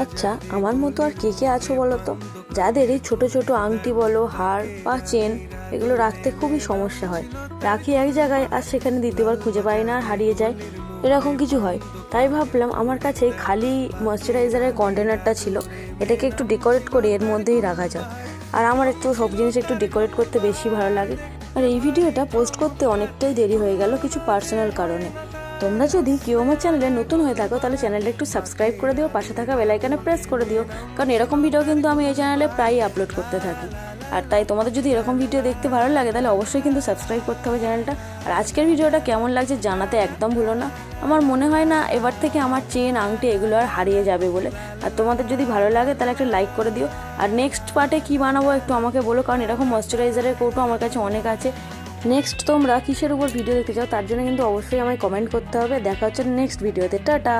আচ্ছা, আমার মতো আর কে কে আছো বলো তো, যাদের এই ছোট ছোট আংটি বলো, হার বা চেন, এগুলো রাখতে খুবই সমস্যা হয়। রাখি এক জায়গায় আর সেখানে দ্বিতীয়বার খুঁজে পাই না আর হারিয়ে যায়, এরকম কিছু হয়। তাই ভাবলাম আমার কাছে খালি ময়শ্চারাইজারের কন্টেনারটা ছিল, এটাকে একটু ডেকোরেট করে এর মধ্যেই রাখা যাক। আর আমার একটু সব জিনিস একটু ডেকোরেট করতে বেশি ভালো লাগে। আর এই ভিডিওটা পোস্ট করতে অনেকটাই দেরি হয়ে গেল কিছু পার্সোনাল কারণে। তোমরা যদি কেউ আমার চ্যানেলে নতুন হয়ে থাকো তাহলে চ্যানেলটা একটু সাবস্ক্রাইব করে দিও, পাশে থাকা বেল আইকনে প্রেস করে দিও, কারণ এরকম ভিডিও কিন্তু আমি এই চ্যানেলে প্রায়ই আপলোড করতে থাকি। আর তাই তোমাদের যদি এরকম ভিডিও দেখতে ভালো লাগে তাহলে অবশ্যই কিন্তু সাবস্ক্রাইব করতে হবে চ্যানেলটা। আর আজকের ভিডিওটা কেমন লাগছে জানাতে একদম ভুলো না। আমার মনে হয় না এবার থেকে আমার চেন আংটি এগুলো আর হারিয়ে যাবে বলে। আর তোমাদের যদি ভালো লাগে তাহলে একটা লাইক করে দিও। আর নেক্সট পার্টে কী বানাবো একটু আমাকে বলো, কারণ এরকম ময়শ্চারাইজারের কৌটো আমার কাছে অনেক আছে। নেক্সট তোমরা কিসের উপর ভিডিও দেখতে চাও তার জন্য কিন্তু অবশ্যই আমায় কমেন্ট করতে হবে। দেখা হচ্ছে নেক্সট ভিডিওতে, টাটা।